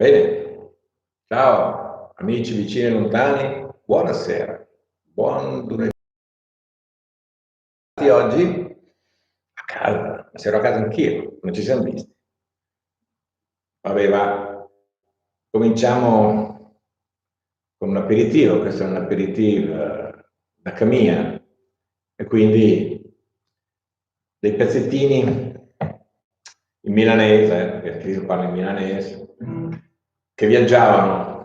Bene, ciao amici vicini e lontani, buonasera, buon lunedì. Oggi a casa, sarò a casa anch'io, non ci siamo visti. Vabbè, va, cominciamo con un aperitivo, questo è un aperitivo da Camia e quindi dei pezzettini in milanese, perché io parlo in milanese, che viaggiavano.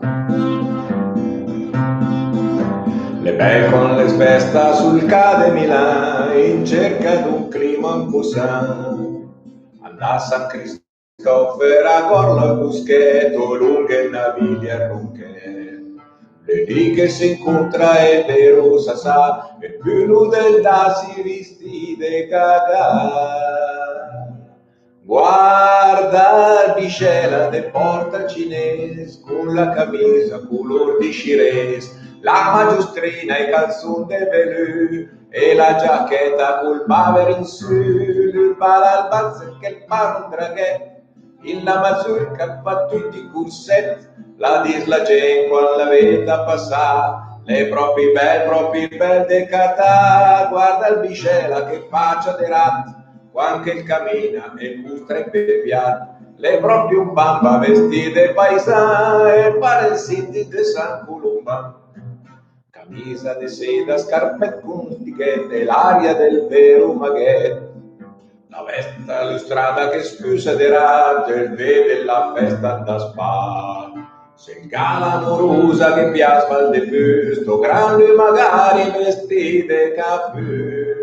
Le bacon le spesta sul cade Milano in cerca d'un clima un po' sano. Andà a San Cristoforo a Corla Buschetto, lunghe naviglie a Ronche. Le lì che si incontra è vero sa, e più del da si visti de cagà. Guarda il biscella de porta cinese con la camisa color di Shires, la maggiustrina e i calzoni de velù e la giacchetta col bavero in su, il balalbazzo che il paro draghet, il la mazurka fa tutti i corsetti, la disla gente quando la veda passare, le proprie belle de catà, guarda il biscella che faccia de ratti, quando il cammina e il mustra in pepiato, le proprie un bamba vestite paesà e pare il siti de San Colomba. Camisa de seda, scarpette con etichette, l'aria del vero maghetto. La vesta illustrata che scusa di raggio, il vede la festa da spa. Se il gala amorosa che piasma il depusto, grande magari vestite caffè.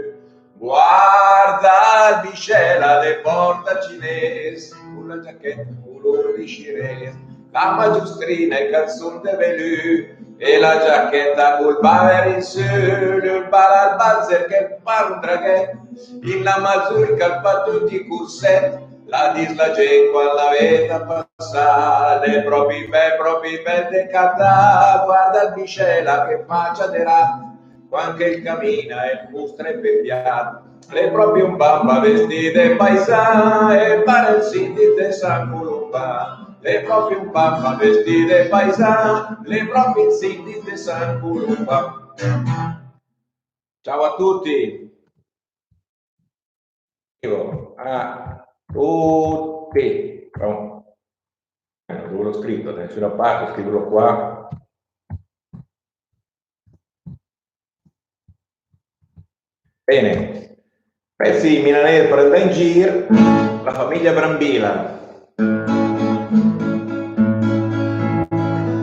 Guarda il biscella de porta cinese, con la giacchetta color di Shires, la maggiustrina e il calzone de velù, e la giacchetta col bavero in su, il balalbalzer che fa un draghet, in la mazurka fa tutti i corsetti, la disla gente quando la veda passare, le proprie belle catà, guarda il biscella che faccia de ratti, quando il cammina e mostra il pepiato, le proprie un bamba vestite paesà e pare il siti de San Colomba. Le proprie un bamba vestite paesà, le proprie siti de San Colomba. Ciao a tutti. A tutti. Oh. Dove l'ho scritto? Da nessuna parte, scriverlo qua. Bene, pezzi milanese per andare in giro, la famiglia Brambila.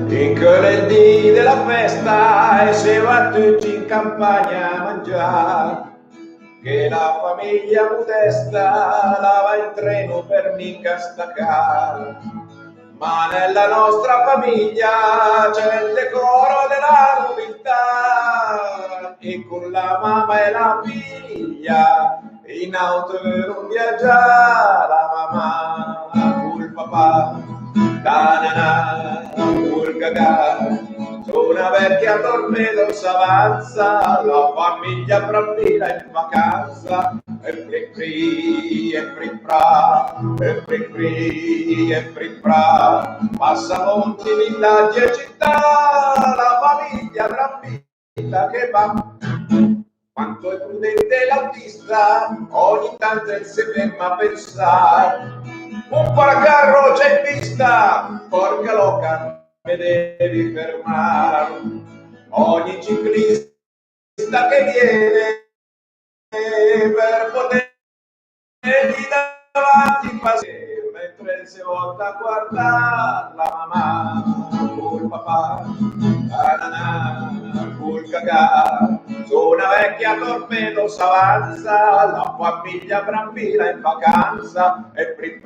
In quel dì della festa e si va tutti in campagna a mangiare, che la famiglia modesta lava il treno per mica staccare. Ma nella nostra famiglia c'è il decoro della nobiltà, e con la mamma e la figlia in auto per un viaggiare, la mamma col papà, da col cagà, su una vecchia tornado s'avanza, la famiglia brambila in vacanza, e pri e pri pra, e pri pra, passa monti, villaggi e città, la famiglia brambilla che va. Quanto è prudente l'autista, ogni tanto si ferma a pensare, un paracarro c'è in pista, porca loca, mi devi fermare. Ogni ciclista che viene per potergli davanti passare, mentre si volta a guardare la mamma col papà, col cagà, su una vecchia torpedo s'avanza, la famiglia brambila in vacanza, e pri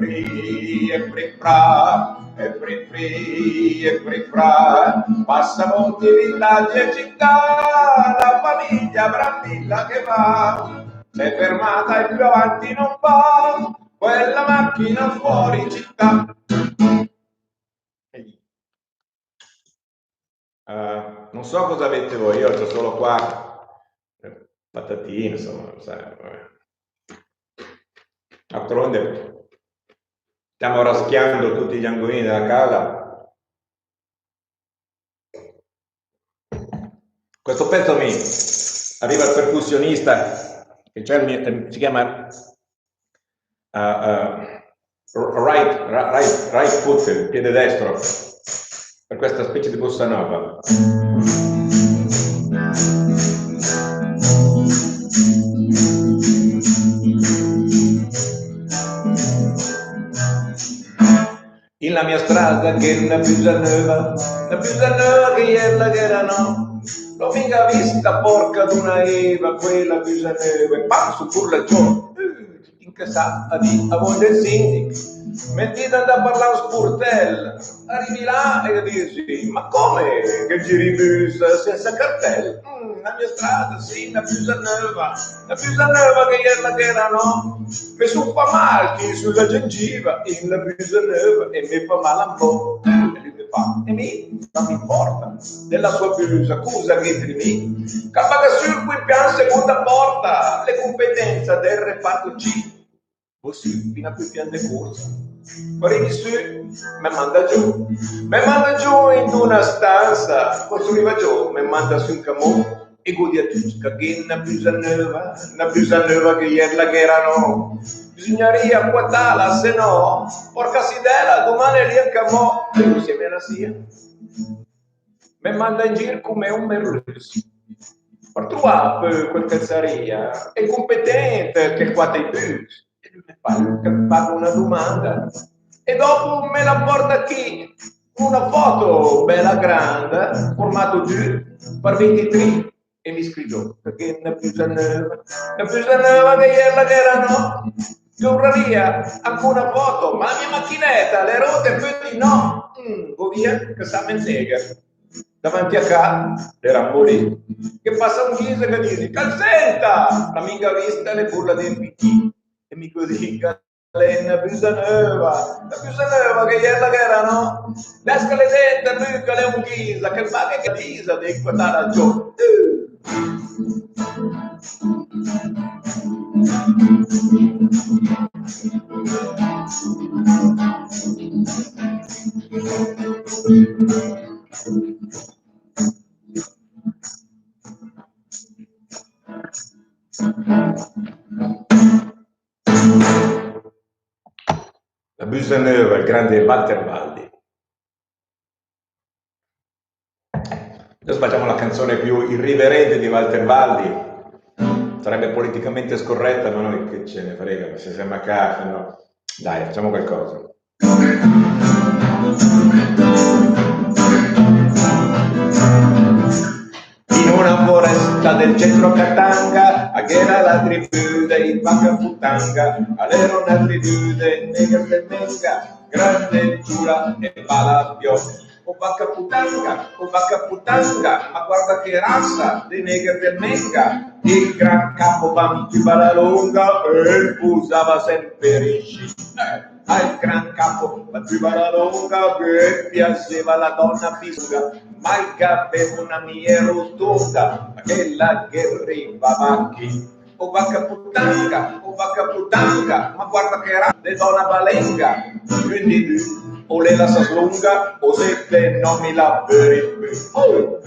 e pri pra, e pri pra, passa molti villaggi e città, la famiglia brambilla che va, si è fermata e più avanti non va, quella macchina fuori città. Non so cosa avete voi, io ho solo qua patatine, insomma, sai, vabbè. D'altronde stiamo raschiando tutti gli angolini della casa Questo pezzo mi arriva il percussionista, che si chiama right foot, il piede destro, per questa specie di bossa nova. In la mia strada che è una Pisanova che ieri che era no, l'ho mica vista porca d'una Eva, quella Pisanova, e pam su la giorno, incassata di a voi del sindaco, mettita da parlare a sportello, arrivi là e dici, ma come che giri bus senza cartello? La mia strada, sì, una Pisanova che ieri che era no, mi su fa male sulla gengiva, in la Pisanova e mi fa male un po', e non mi importa della sua blusa, accusa che trimi, capaga sul cui pian seconda porta, le competenze del reparto C, così fino a cui pian de corsa. Arrivi su, mi manda giù in una stanza, costruiva giù, mi manda su un camò, e godi a tutti, che una Pisanova che ieri la che erano, bisogneria guardarla, se no, porca sidela, domani lì a camò, e così me la sia. Mi manda in giro come un merluccio. Per trovare quel cazzaria, è competente che qua dei bus, e lui mi fa una domanda, e dopo me la porta qui, una foto bella grande, formato 2 per 23, e mi scrivo perché una Pisanova che ieri la erano, giuraria, anche una foto, ma la mia macchinetta, le rote, quindi no, go via, che sa mentega. Davanti a casa era morì, che passa un ghisa che dice, calzenta, la minga vista le burla dei picchi, e mi così, la Pisanova che ieri la era, no? L'esca le dente, lui che è un ghisa, che fa che ghisa, devi guardare giù. La Pisanova, il grande Walter Valdi. Adesso facciamo la canzone più irriverente di Walter Valdi. Sarebbe politicamente scorretta, ma noi che ce ne frega, se siamo a casa, no? Dai, facciamo qualcosa. In una foresta del centro Katanga, che era la tribù dei Pacaputanga, era una tribù dei Neger del Menga, grande, giura e palabio. O Pacaputanga, ma guarda che razza dei Neger del Menga, il gran capo Bambi Balalonga, e usava sempre i sci. Al gran capo Bambi Balalonga, che piaceva la donna pisca, ma il capo una mia rotonda, quella che arrivava qui. O Pacaputanga, ma guarda che razza di donna balenga, quindi o le la saslunga o se te non mi la verifi. Oh.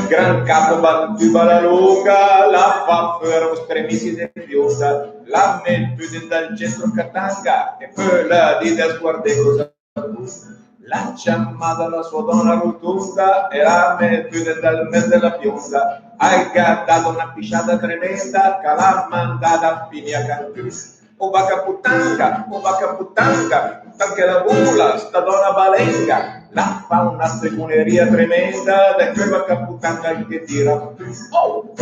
Gran capo Bambi Balalonga, la fa per stremisi del fionda, la mette dal centro Katanga e poi la di da sguarde cosa. La chiamata la sua donna rotonda e la mette dal mezzo della fionda, hai dato una pisciata tremenda che l'ha mandata a fine a cantare. O Pacaputanga, anche la bula, sta donna balenga, la fa una stregoneria tremenda, da quel Pacaputanga che tira. Oh!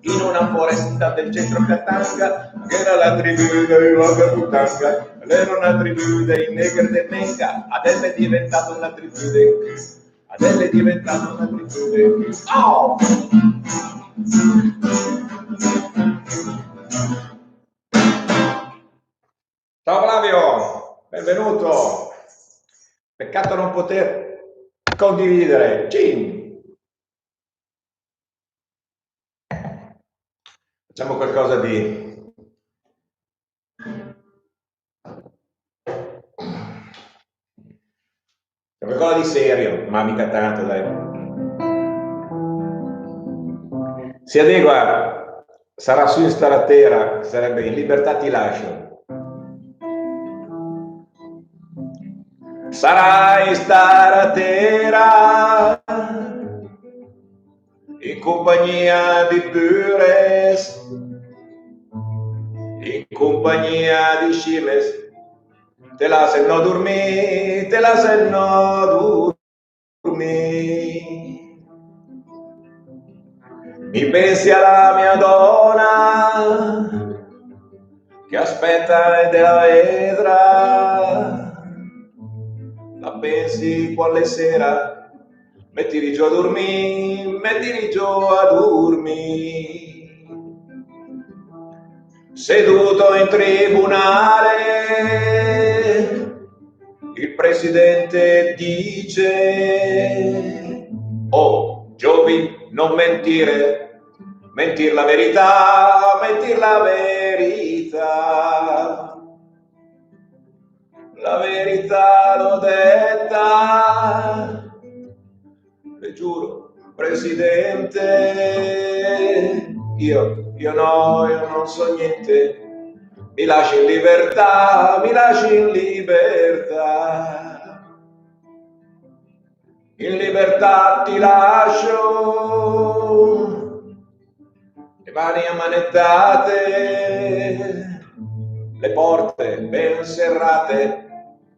In una foresta del centro Katanga, che era la tribù dei Pacaputanga, era una tribù dei Neger del Menga, adesso è diventata una tribù dei Oh! Ciao Flavio, benvenuto. Peccato non poter condividere. Facciamo qualcosa di qualcosa di serio, ma mica tanto, dai. Si adegua, sarà su sta terra, sarebbe in libertà ti lascio. Sarai stare a terra in compagnia di Bures, in compagnia di Scimes, te la senno dormire, te la senno dormire. Mi pensi alla mia donna che aspetta e te la vedrà, la pensi quale sera, mettili giù a dormire, mettili giù a dormire. Seduto in tribunale, il presidente dice: oh, Giovi, non mentire, mentir la verità, mentir la verità. La verità l'ho detta, le giuro, presidente, io non so niente, mi lasci in libertà, mi lasci in libertà. In libertà ti lascio, le mani ammanettate, le porte ben serrate,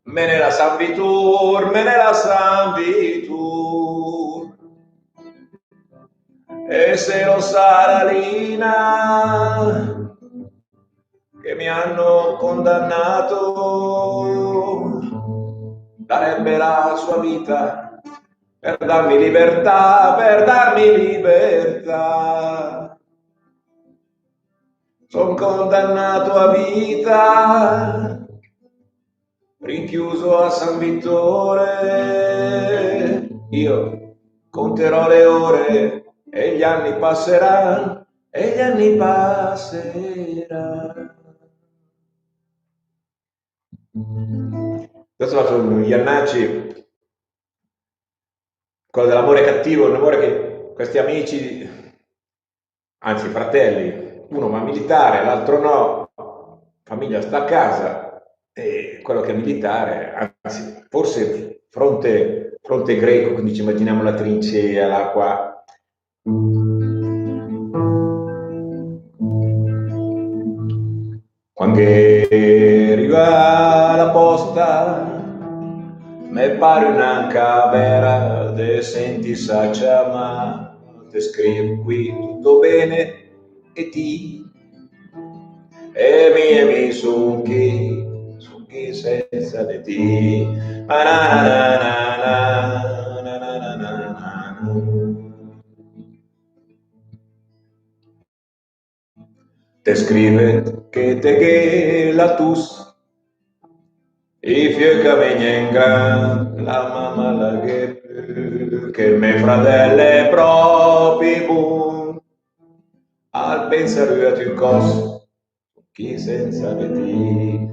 me ne la Sambitur, me ne la Sambitur. E se lo sa la Lina che mi hanno condannato, darebbe la sua vita per darmi libertà, per darmi libertà. Sono condannato a vita, rinchiuso a San Vittore, io conterò le ore e gli anni passeranno, e gli anni passeranno. Questo sono gli Iannacci, quello dell'amore cattivo, l'amore che questi amici, anzi fratelli, uno va militare, l'altro no, famiglia sta a casa, e quello che è militare, anzi forse fronte greco, quindi ci immaginiamo la trincea, l'acqua. Quando arriva la posta, me pare un'anca vera, de senti sa chiama, te scrivo qui tutto bene, e ti, e mi su chi senza di ti, te scrive che te che la tus, i fiocca venga la mamma la che me fratelle propri buon, al pensare a tu cos, chi senza di ti,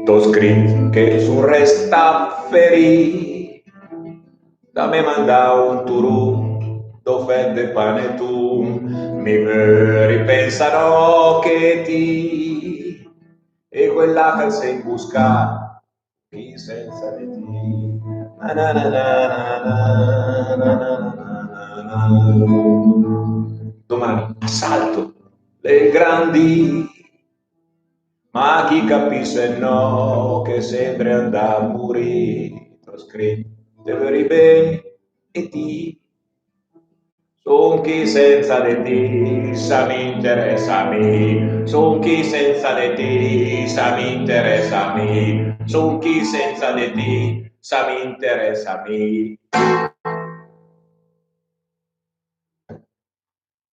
t'ho scritto che su resta ferì, da me manda un turù, do fede pane tu, mi ripensano che ti, e quella che sei in busca, chi senza di ti. Domani assalto le grandi, ma chi capisce no, che sempre andà a morire, t'ho scritto veri bene e ti, son chi senza di ti, sa mi interessa a me, son chi senza di ti, sa mi interessa a me, son chi senza di ti, sa mi interessa a me.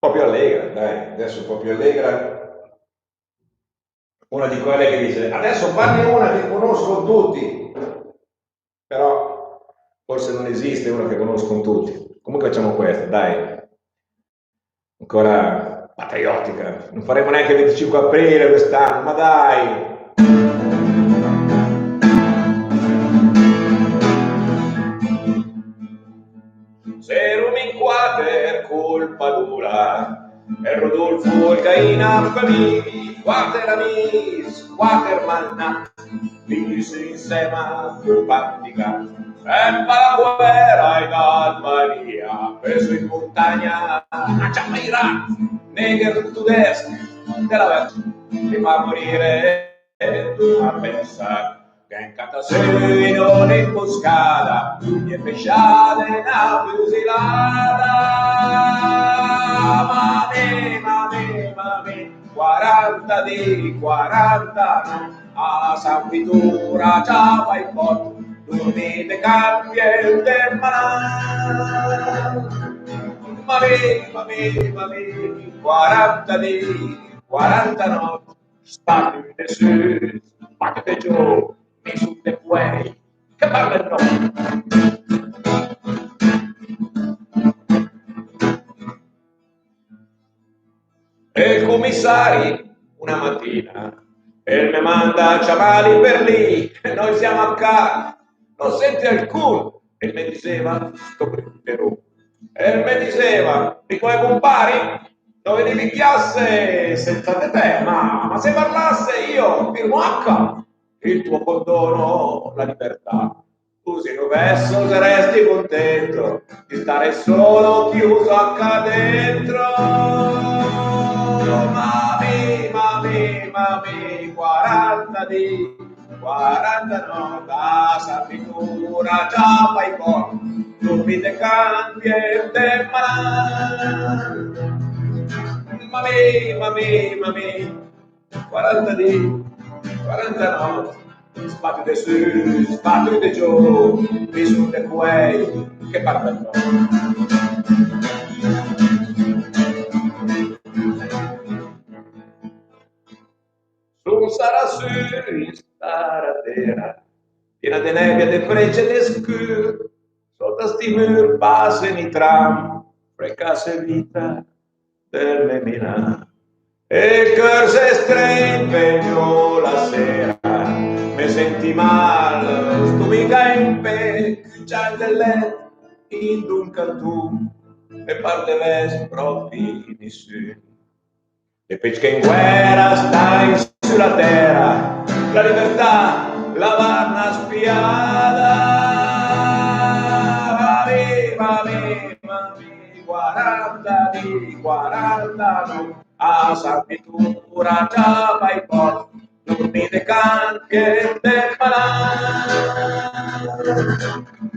Proprio allegra, dai, adesso proprio allegra. Una di quelle che dice, adesso parli una che conoscono tutti, però forse non esiste una che conoscono tutti. Comunque facciamo questa, dai. Ancora patriottica. Non faremo neanche il 25 aprile quest'anno, ma dai. Se rumi in quater colpa dura, e Rodolfo il Caina famigli, quater amis, quater malnat, vis insieme tu pratica, e la guerra in Albania, preso in montagna a Giamairat, neger tudesc, della verso, ti fa morire a pensare. Che in Catasino un'imboscata, e pesciate una fusilata. Mami, 40 di 40 no, a San Vitura già vai pot, dormite cambiate manà. Mami, 40 di 40 no, spacate su, spacate giù. Mi su te puoi, che parlerò. E il commissario una mattina e mi manda a Ciamali per lì e noi siamo a casa, non senti alcuno e mi diceva sto Perù e mi diceva di quei compari dove devi chiasse senza di te ma se parlasse io firmo H il tuo condono, la libertà. Tu se dovessi saresti contento di stare solo chiuso acca dentro. Mami, 40 di 40 no, da Sapitura già fai po', dormite campi e te Mami, 40 di 40 no, sbattete su, sbattete giù, vi sono quei che parlano. Su sarà su in staratera, piena de nebbia, de frecce, de scur, sotto sti mur passen i tram, frecasse vita del Memina. E il cor se strimpegnò la sera, me senti mal, stumica in pe, c'è delle in un cantù, e parte ves proprio nessuno. E pesca in guerra stai sulla terra, la libertà la vanna spiata. Mami, 40 di 40 no, a Sapitura già vai por, dormite canche del malà.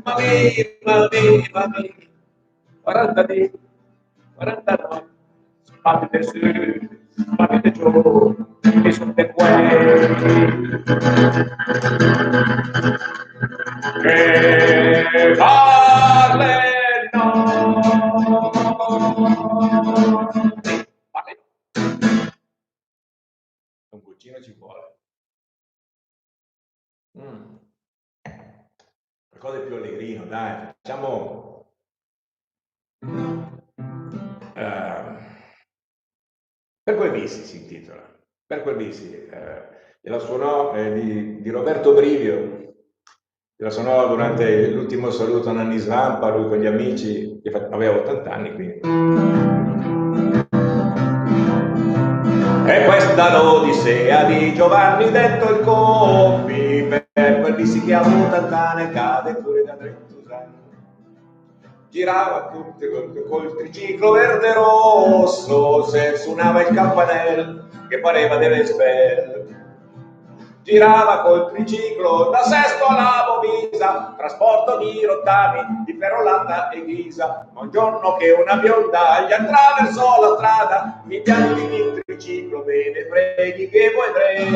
Mami, 40 di 40 no, sbattete su, sbattete giù, e sono te che parleno. Un cucino ci vuole. Qualcosa di più allegrino, dai, facciamo... Per quel Visi si intitola, per quel Visi, e la suonò di Roberto Brivio, la suonò durante l'ultimo saluto a Nanni Svampa, lui con gli amici, aveva 80 anni quindi. E questa l'Odissea di Giovanni detto il Coppi, per quel Visi che ha avuto tant'anni cade pure da 30 anni. Girava col triciclo verde rosso, se suonava il campanello che pareva delle spelle. Girava col triciclo da Sesto alla Bovisa, trasporto di rottami, di Ferrolata e Ghisa. Ma un giorno che una bionda gli attraversò la strada, mi pianti il triciclo, bene freghi che vuoi tre.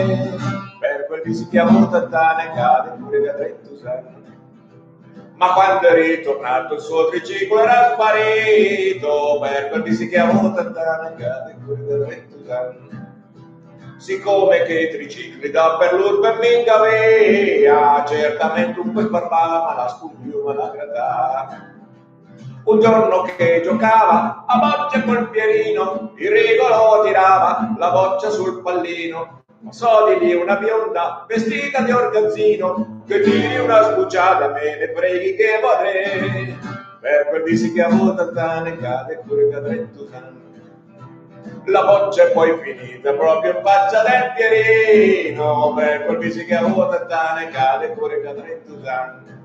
Per quel che si chiamò tant'anni cade pure da 30 anni. Ma quando è ritornato il suo triciclo era sparito, per quel che si chiamò tant'anni cade pure da 30 anni. Siccome che i tricicli da per l'urbe mica avea, certamente un po' parlava, ma la sculpiva la gradava. Un giorno che giocava a bocce col Pierino, il rigolo tirava la boccia sul pallino. Passò di lì una bionda vestita di orgazzino, che tiri una sbucciata, me ne freghi che vorrei. Per quel viso che ha avuto tane, cade pure cadretto sangue. La boccia è poi finita proprio in faccia del Pierino, per quel viso che ha avuto tane, cade pure cadretto sangue.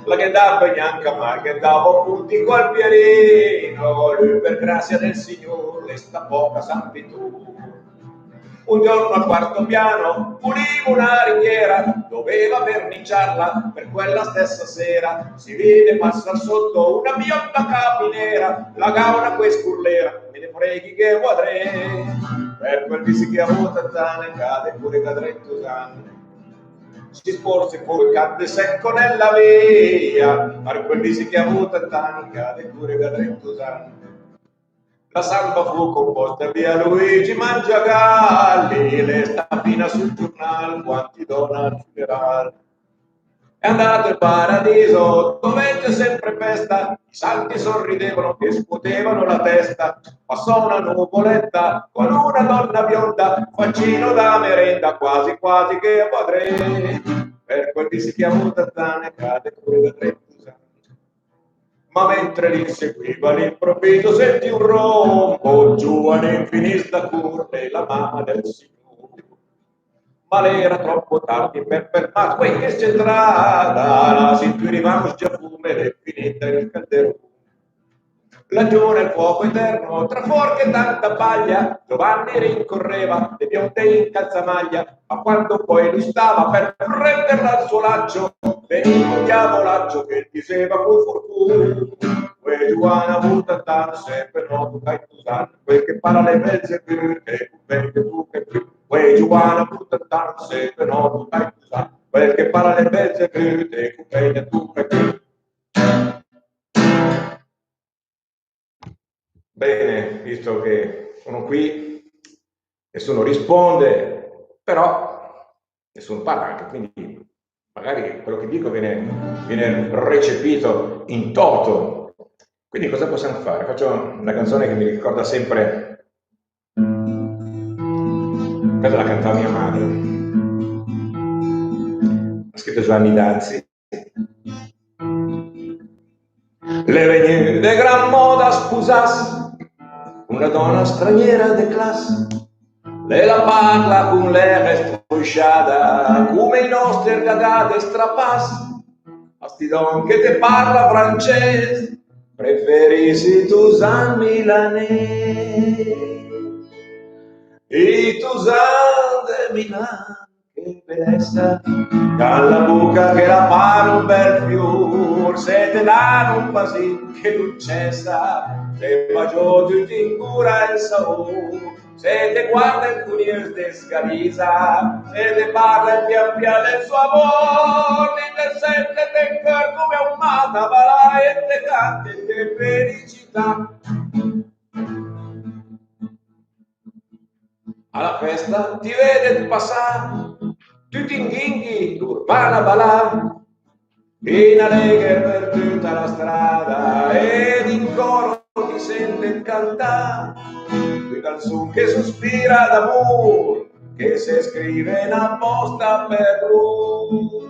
La che dava bianca ma che dava punti col Pierino, lui per grazia del Signore sta poca sanitù. Un giorno al quarto piano puliva una ringhiera, doveva verniciarla per quella stessa sera. Si vede passar sotto una bionda capinera, la gauna que scurlera, me ne freghi che vorrei. Per quel viso che ha avuto tane, cade pure cadretto sangue. Si sporse pure cadde secco nella via, per quel viso che ha avuto tane, cade pure cadretto sangue. La samba fu composta via Luigi Mangiagalli, le stampina sul giornale, quanti dona al funerale. È andato in paradiso, dove c'è sempre festa, i santi sorridevano che scuotevano la testa. Passò una nuvoletta con una donna bionda, faccino da merenda, quasi quasi che potrei. Per quel che si chiama tazzane, cade pure da tre. Ma mentre li seguiva all'improvviso sentì un rombo, giovane in finistra curve, la mamma del Signore. Ma lei era troppo tardi per fermarsi, poi che c'entrava, la sentivamo già fume ed è finita il calderone. Laggiù nel fuoco eterno, tra forche e tanta paglia, Giovanni rincorreva le bionde in calzamaglia, ma quando poi lui stava per prenderla al suo laccio, veniva un diavolaccio che diceva con fortuna: quei Giovanna buttata sempre noto che tu sai, quel che parla le mezze più, che tu che più, quei Giovanna buttata sempre noto che tu sai, quel che parla le mezze più, che tu che più. Bene, visto che sono qui, nessuno risponde, però nessuno parla anche, quindi magari quello che dico viene recepito in toto. Quindi cosa possiamo fare? Faccio una canzone che mi ricorda sempre, questa la cantava mia madre, ha scritto Giovanni Danzi. Le vegnue de gran moda spusas una donna straniera de classe, lei la parla con l'air strisciata, come i nostri ragazzi strapass. Asti don che te parla francese, preferisci tu san milanese. E tu san de Milan, che bellezza, dalla bocca che la pare un bel fior, se te danno un pasin che non cessa, se va giù tutti in cura il sapore, se te guarda il cunier te scavisa, se te parla il pian piano del suo amore, te sente te cor come un matabalà e te canta te felicità. Alla festa ti vede passare, tutti inghinghi, l'urbana balà, in allegre per tutta la strada ed in coro ti sente cantare, qui dal su che sospira d'amore, che se scrive in apposta per lui.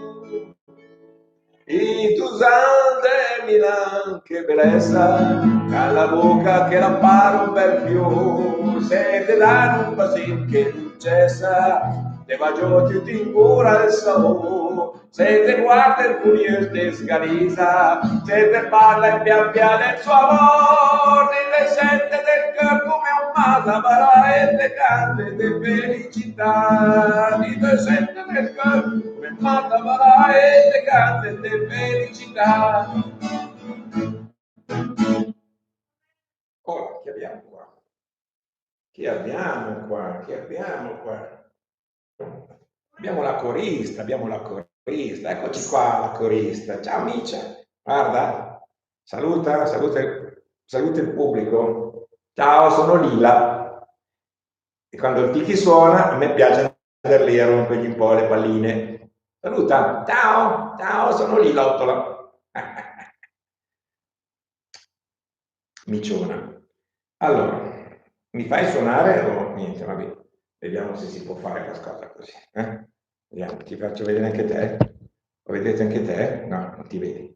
E tu san de Milan, che bellezza, alla bocca che la pare un bel fior, se te danno un basin che non cessa, te va giù tutti in cura il sapore, se te guarda il cunier te sganisa, se te parla in pian piano il suo amore, te sente del cor come un matabara e te canta di felicità, te sente del cor come un matabara e te canta di felicità. Ora, chi abbiamo qua? Chi abbiamo qua? Chi abbiamo qua? Abbiamo la corista, eccoci qua la corista. Ciao amici, guarda, saluta il pubblico. Ciao, sono Lila. E quando il tiki suona, a me piace andare lì a rompergli un po' le palline. Saluta, ciao, sono Lila Ottola. miciona. Allora, mi fai suonare o niente? Vabbè, vediamo se si può fare qualcosa così. Vediamo, ti faccio vedere anche te. Lo vedete anche te? No, non ti vedi.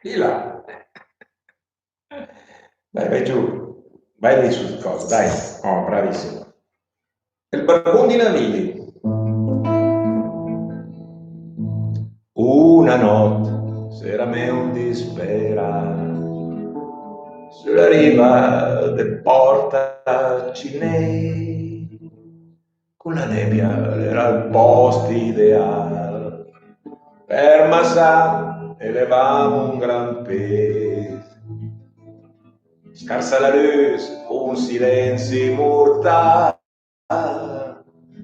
Di là. Dai, vai giù. Vai lì sul coso, dai. Oh, bravissimo. Il barbone di Navigli. Una notte s'era me un dispera sulla riva del porta Cinei, con la nebbia era il posto ideale per Massà elevamo un gran pes. Scarsa la luz, un silenzio mortale,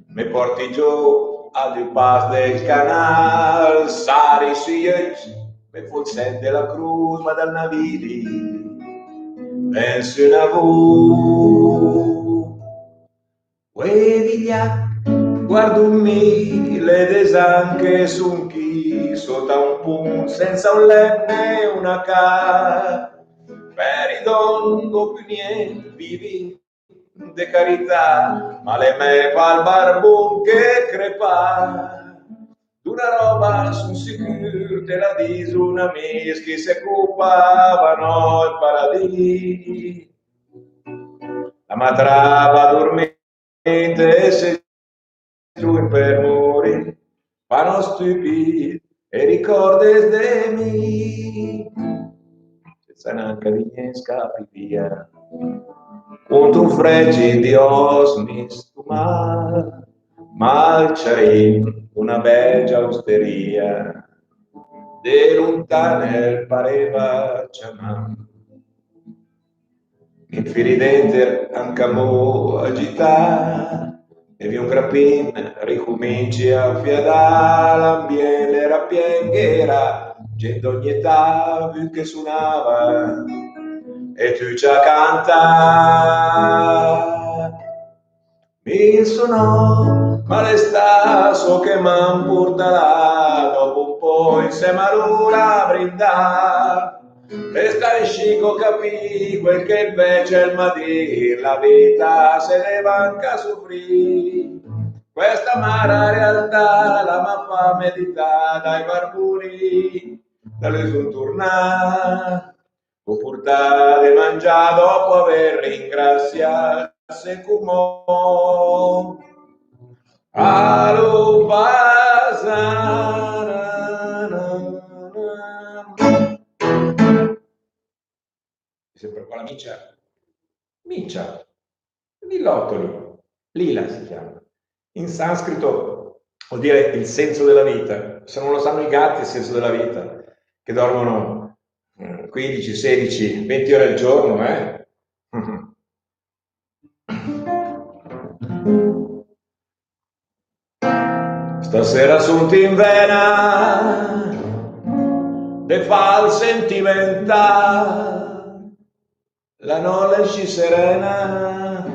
me porti giù a due pas del canal, sari sui occhi, me forse della cruz, ma dal navili, penso una vu. Uevigliac, guardo un mille desanche su un chi, sotto un punt, senza un lemme, una ca. Peridongo più niente, vivi de carità, ma le me fa il barbon che crepa. D'una roba son sicur, te la dis un amic che se occupavano il paradis. La matrava dormente se giù per morire, fanno stupidi e ricordes de mi. Senza neanche di niente scappi via. Un tu fregi di osmis tu mal c'eri una bella osteria, de lontane pareva chiamare. Infili dentro anche mo agità, e vi un grappin ricominci a fiadare, l'ambiente era pienghera, gente d'ogni età, più che suonava, e tu ci canta. Mi suonò, ma l'està so che m'han porterà, dopo un po' insieme a l'ora brindare. E stai scico capì quel che invece il Madir, la vita se ne va anche a soffrire. Questa amara realtà la ma fa meditare dai barbuni, dalle son tornare, o portare mangiare dopo aver ringraziato se cumò. Allo sempre qua la miccia, miccia, lillottoli, lila si chiama. In sanscrito vuol dire il senso della vita. Se non lo sanno i gatti, il senso della vita, che dormono 15, 16, 20 ore al giorno, Stasera sunt in vena de fal sentimental, la notte serena,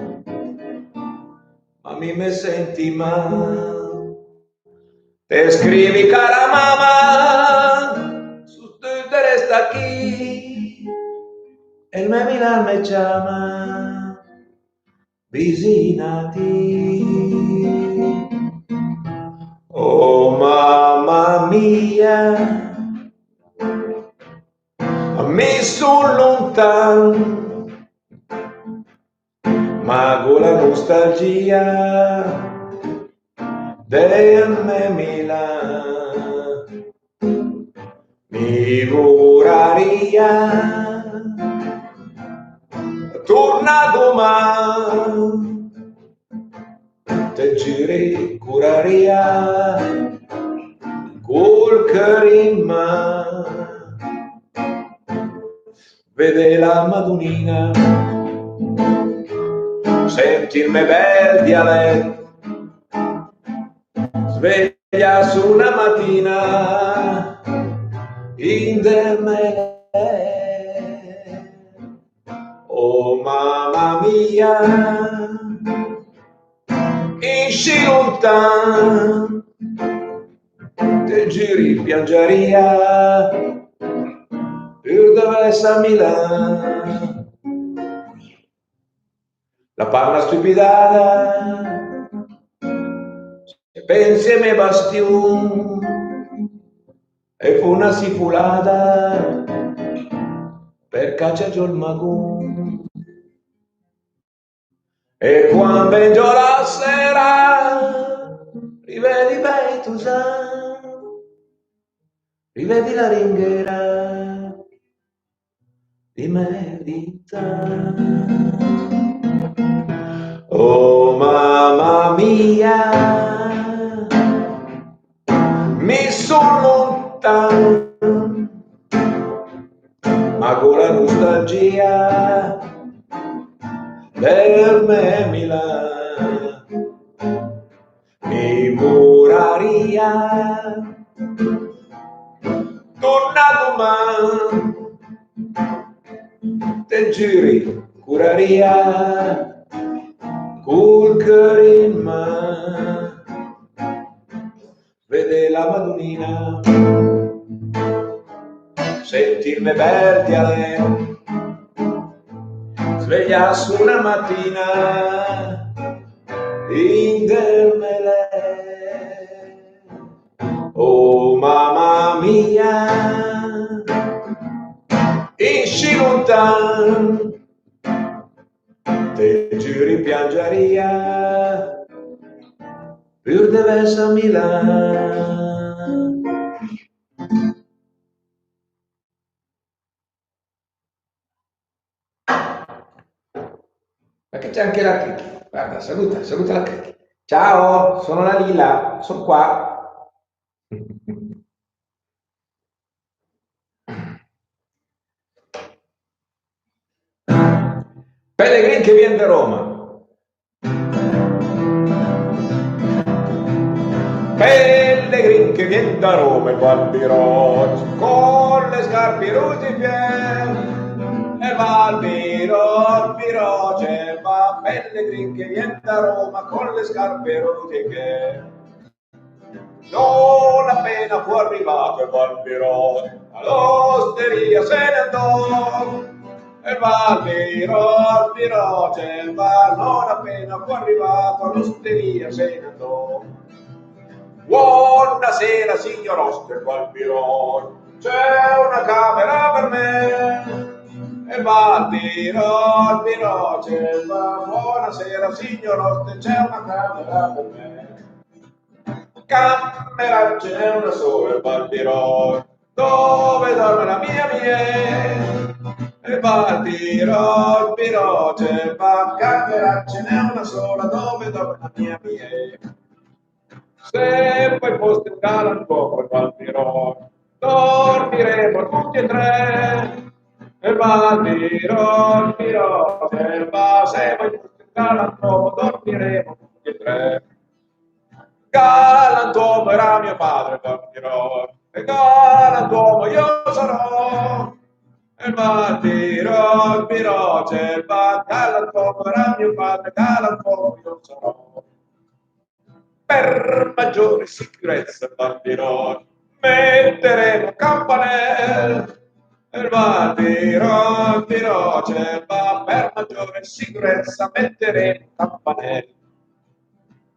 ma mi senti mal. Te scrivi cara mamma, su te resta aquí, el me Milan me llama, vicinati. Oh mamma mia, mi son lontano, ma con la nostalgia del me Milan mi voraria. Torna domani, te giri curaria col cuore in mano, vede la Madonnina, senti il me bel dialetto, sveglia su una mattina in demele. Oh mamma mia, esci lontano, te giri piangeria, più dove sta Milano, la parla stupidata, se pensi a me bastion, e fu una sifulata, per caccia giù il magun. E quando vengo la sera, rivedi bei Tusan, rivedi la ringhiera di Merita. Oh mamma mia, mi sono lontano, ma con la nostalgia per me Milano mi muraria, torna domani, te giri curaria, col cuore in mano, vede la Madonnina, sentirmi verdi a lei, svegliarsi una mattina in Dermele. Oh mamma mia, esci lontano, te giri piangeria, più deve essere a Milano. Ma che c'è anche la Cricchi. Guarda, saluta la Cricchi. Ciao, sono la Lilla, sono qua. Pellegrin che viene da Roma. Pellegrin che viene da Roma e Valbirot con le scarpe rotte piene. E Valbirot, c'è va Pellegrin che viene da Roma con le scarpe rotte piene. Non appena fu arrivato il Valbirot all'osteria se ne andò. E Valbirot, non appena fu arrivato all'osteria se ne andò. Buonasera signor Oster Valbirot, c'è una camera per me. E Valbirot, buonasera signor Oster, c'è una camera per me. Camera ce n'è una sola, Valbirot, dove dorme la mia miele. E Valbirot, camera ce n'è una sola, dove dorme la mia miele. Se poi foste un galantuomo, Valbirot, dormiremo tutti e tre. E Valbirot, se poi foste un galantuomo, dormiremo tutti e tre. Galantuomo era mio padre, Valbirot, e galantuomo io sarò. E Valbirot, galantuomo era mio padre, galantuomo io sarò. Per maggiore sicurezza, Valbirot, metteremo campanelle. E Valbirot, per maggiore sicurezza metteremo campanelle.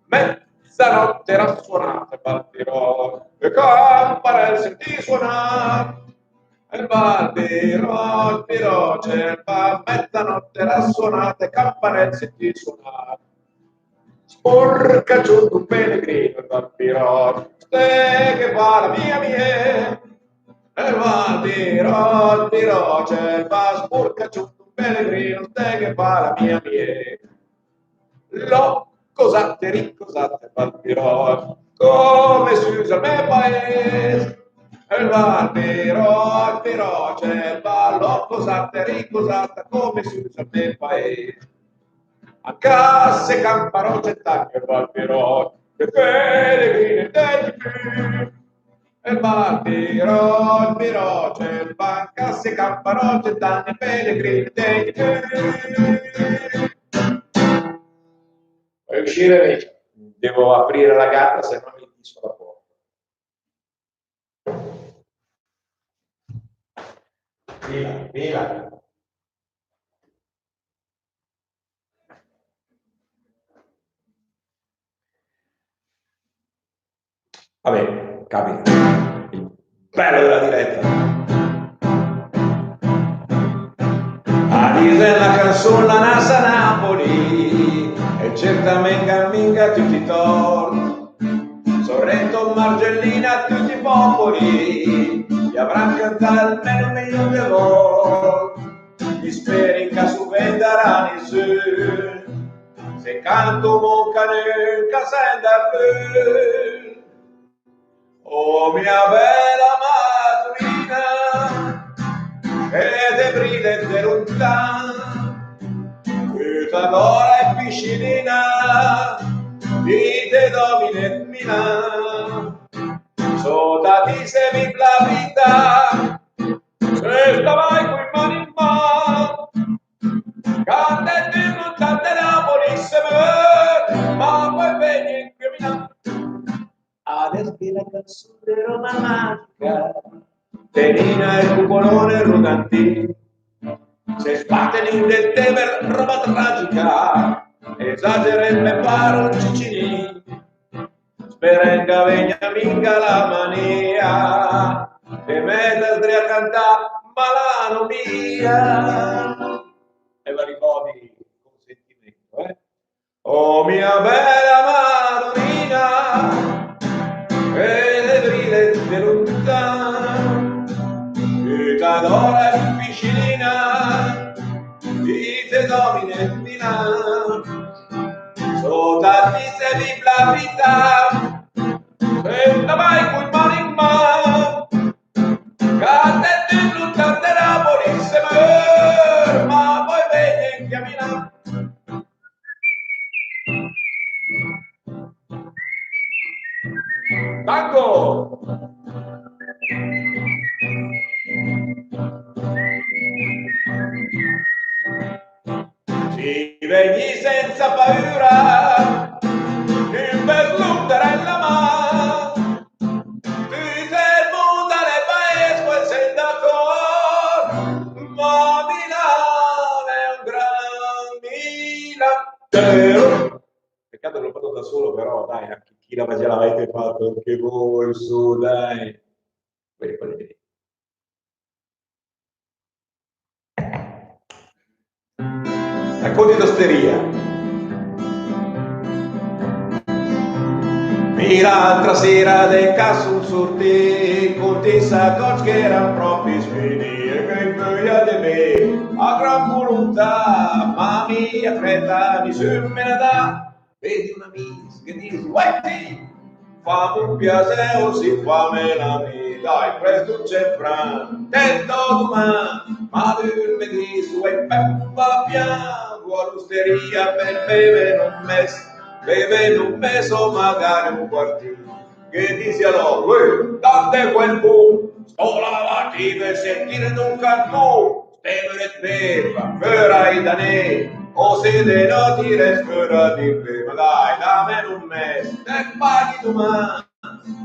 Mezzanotte era suonata, Valbirot, e campanelle sentì suonare. E Valbirot, mezzanotte era suonata, e campanelle sentì suonare. Sporca giù un pellegrino, Valbirot, te che fa la mia miele. E Valbirot, sporca giù un pellegrino, te che fa la mia miele. L'ho cosate, ricosate, Valbirot, come si usa il mio paese. E Valbirot, l'ho cosate, ricosate, come si usa il mio paese. A casse camparò cent'anni, Valbirot, che pellegrini degli più. E Valbirot, a casse camparò cent'anni, pellegrini degli più. Puoi uscire, Rita. Devo aprire la gatta, se no mi disso la porta. Fila, fila. Vabbè, capita. Il bello della diretta. A dire la canzone la nasa Napoli e certamente camminga tutti i torni. Sorrento, Margellina, tutti i popoli gli avranno cantato almeno un milione di volte. Gli speri che su venderanno su, se canto monca nel casenda blu. Oh mia bella Madrina, che te brilla e te lontana, che t'adora e piscinina, di te domina e mina, sodati se mi la vita, se stavai qui mano in mano, canta e te montate Napoli se me, ma poi vedi in criminale. Adesso che la canzone di Roma magica, Tenina e cupolone ruganti, se sbattono del Tever roba tragica, esagererebbe fare un Cicini, sperenga vegna minga la mania, e mezza a cantare malano mia. E la ricordi con sentimento, eh? Oh mia bella Madonnina, che le brille di lontano, che t'adora in piscina, di te domine Milano, sotto di se vive la vita, senza mai col mano in mano, cadete in tutta te Napoli se ma poi vedi che Milano. Banco! Si vegli senza paura, che per l'uttere la mano, ti servo dalle paesi poi sei d'accordo, ma Milano è un gran Milano. Peccato che l'ho fatto da solo, però dai, anche chi la già l'avete fatto anche voi, su, dai. Vedi. Racconti d'osteria. E l'altra sera del caso un sortì, con te s'accorge che erano proprio svegli, e che voglia di me, a gran volontà, ma mia fretta mi me la dà, vedi una miss che dice, uetti, fammi un piacere, si fa me la mia, dai, presto c'è Fran, tento domani, ma lunedì su e peppa piano, all'osteria per bere un mese, beve un peso magari un quartino, che dice allora, date quel boom, sto lavati per sentire un cantone, spero e pepa, ferai da ne, o se ne no ti respira di prima, dai, dammi un mese, te paghi domani,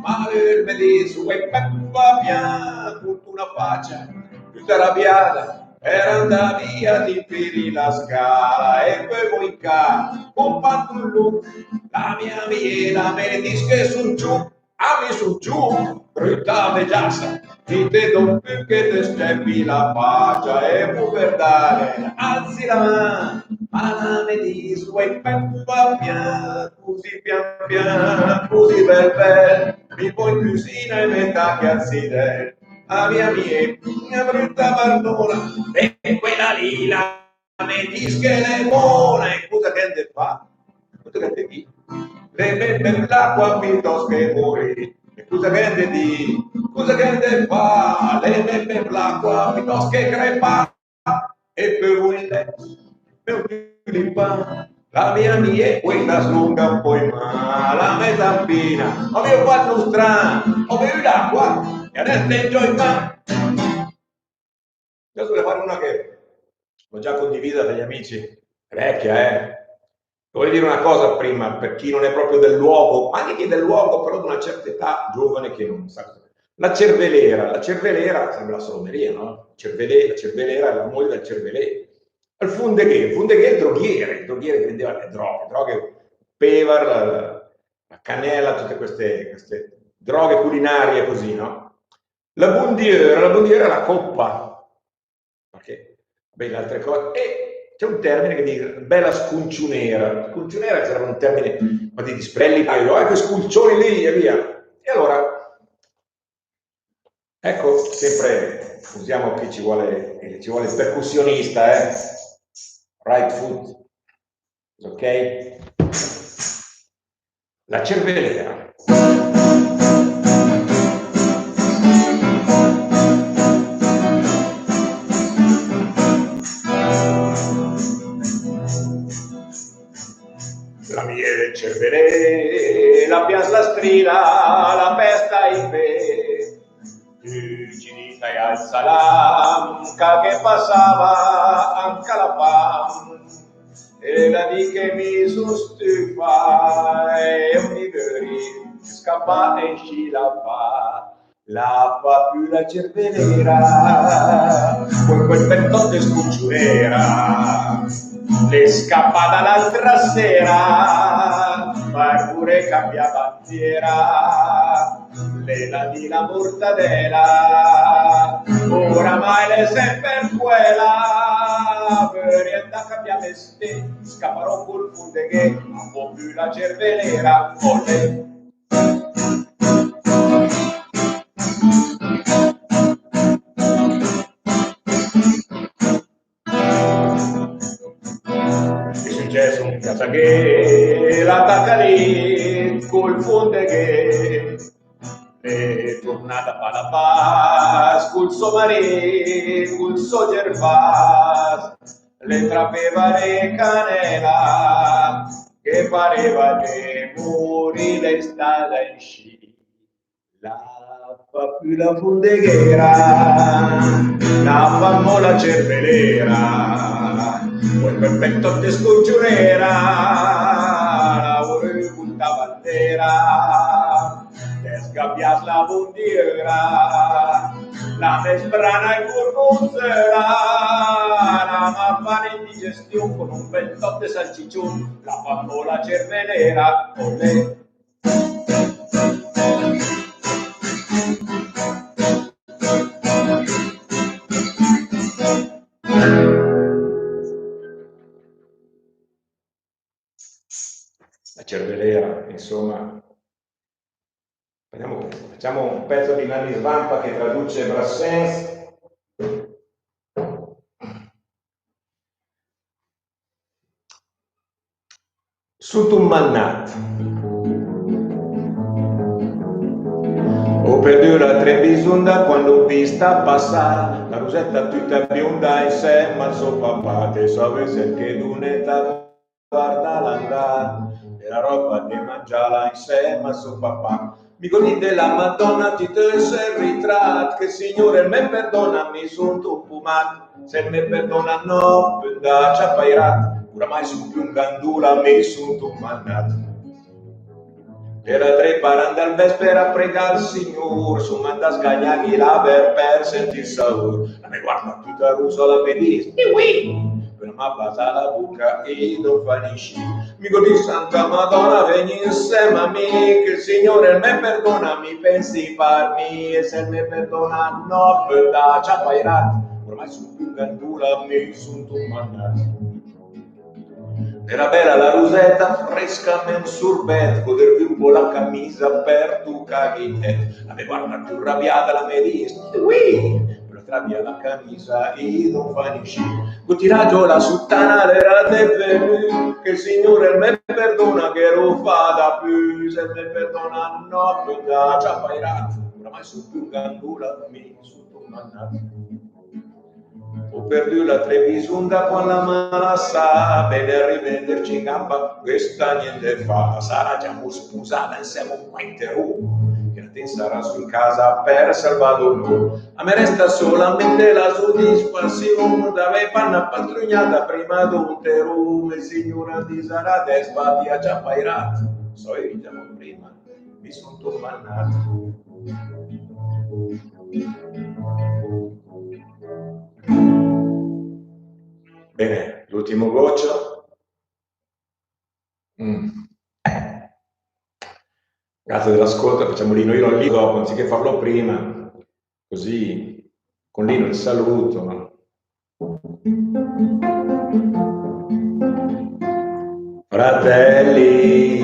ma lunedì su e peppa piano, tutta una faccia, tutta arrabbiata, per andare via ti infili la scala e poi in casa con pantullo la mia miela me dische su giù ami su giù brutta giassa ti vedo più che te steppi la faccia e può guardare alzi la mano ma la vedi su e peppa piano pian così bel mi puoi cucina e metà che alzide la mia brutta barbona e quella lì la mi dice le buone e cosa che te fa? Cosa che te dice? Le beve l'acqua piuttosto che muori e cosa che te dice? Cosa che te fa? Le beve l'acqua piuttosto che crepa e per un letto per un pa la mia è quella slunga un po' in mano la mezzambina ho fatto strano ho bevuto l'acqua e adesso enjoy in mano. Adesso voglio fare una che l'ho già condivisa tra gli amici, è vecchia, Voglio dire una cosa prima, per chi non è proprio del luogo, ma anche chi è del luogo, però di una certa età, giovane, che non sa cosa. La cervelera sembra la solmeria, no? La cervelera è la moglie del cervelè. Il Fundeghe è il droghiere che vendeva le droghe, pevar, la cannella, tutte queste droghe culinarie così, no? La bundiera è la coppa, perché belle altre cose. E c'è un termine che dice bella scunciunera. Scunciunera sarebbe un termine di disprelli, che sculcioni lì e via. E allora, ecco, sempre usiamo chi ci vuole il percussionista, right foot, ok? La cervelera. La miele cervelè, la pias la strila, la pesta in pe. Ginita e al salam, che passava anche la fam. E la di che mi sostufa e mi veri scappa e sci la fa più la cervelera con quel pettote scucciolera le scappa dall'altra sera far pure cambia bandiera le la di la mortadela oramai le sempre quella per cambia veste scapparò col Fundeghe un po' più la cervelera olè. È successo un casaghe l'attacca lì col Fundeghe è tornata a la paz col suo marito col suo gervas le trapeva le canela che pareva che morire stata in sci la fa più la Fundeghera la fammo la cervelera poi quel petto te scongiurera la vorrei punta bandera te scambias la bundiera la mesbrana in burbonzera la mappa in digestione con un bel tot de salciccione la fammo la cervelera olè. La cervelera, insomma. Facciamo un pezzo di Nanni Svampa che traduce Brassens. Sut un mannat. Ho perduto la trebisonda quando ho vista passare la rosetta tutta bionda insieme al suo papà che sapesse che d'un'età guarda l'andare e la roba di mangiarla insieme al suo papà. Mi godì della Madonna ti te sei ritratto che signore me perdona mi sono un fumato se me perdona no da ciappairat oramai sono più un gandula mi sono un mannato. Era tre parando al vespera a pregare il Signore, su manda scagliaghi la per sentir sabor. La me guarda tutta russa la pedis, e oui, per ma basa la bocca e non fanisci. Mi godi Santa Madonna, veni insieme a me, che il Signore me perdona, mi pensi farmi, e se me perdona no, per da ciappairat. Ormai sono più gandula, mi sono tu mandato. Era bella la rusetta, fresca men sorbet, godervi un po' la camisa per tu caghite. La me guarda più arrabbiata, la me dice, oui, però tra via la camisa e non fanisci. Tu tiraggio la suttana, l'era te venu, che il Signore me perdona, che ero fada più, se me perdona no, più da ciappairat. Oramai sono più gandula, mi sono mandato. Ho perduto la trebisonda con la mala sa, bene a rivederci in campa, questa niente fa, sarà già sposata insieme a un quinterù, che te sarà in casa per salvarlo. A me resta solamente la soddisfazione d'aver panna patrugnata prima d'un terume, signora di sarà desbatti a ciappairat. So io diciamo prima, mi sono tornato. Bene, l'ultimo goccio. Grazie dell'ascolto, facciamo Lino, io lo lì dopo, anziché farlo prima, così con Lino il saluto. Fratelli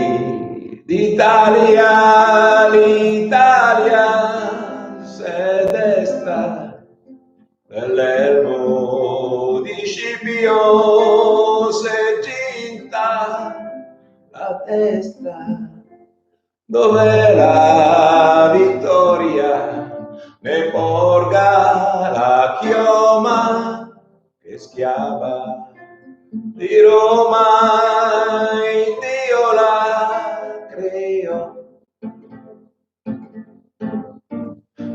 d'Italia, l'Italia se desta nell'elmo di Scipio se ginta la testa. Dov'è la vittoria? Ne porga la chioma che schiava di Roma, in Dio la creò.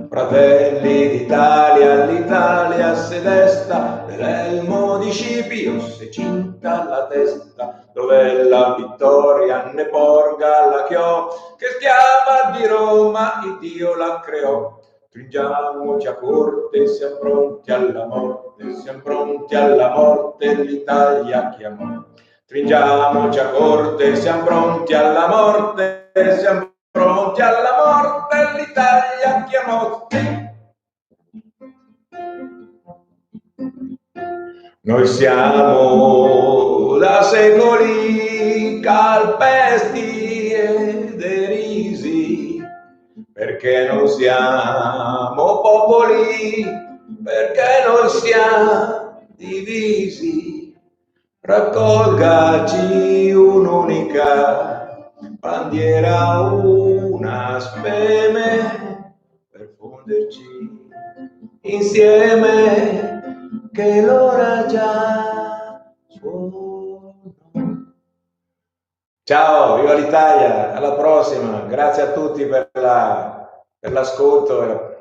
Fratelli d'Italia, l'Italia se desta nell'elmo di Scipio se cinta la testa. Dov'è la vittoria? Ne porga la chiò che schiava di Roma, il Dio la creò. Stringiamoci a corte, siamo pronti alla morte, siamo pronti alla morte, l'Italia chiamò. Stringiamoci a corte, siamo pronti alla morte, siamo pronti alla morte, l'Italia chiamò. Noi siamo da secoli calpesti e derisi, perché non siamo popoli, perché noi siamo divisi. Raccolgaci un'unica bandiera, una speme, per fonderci insieme, che l'ora già suona. Ciao, viva l'Italia, alla prossima, grazie a tutti per l'ascolto.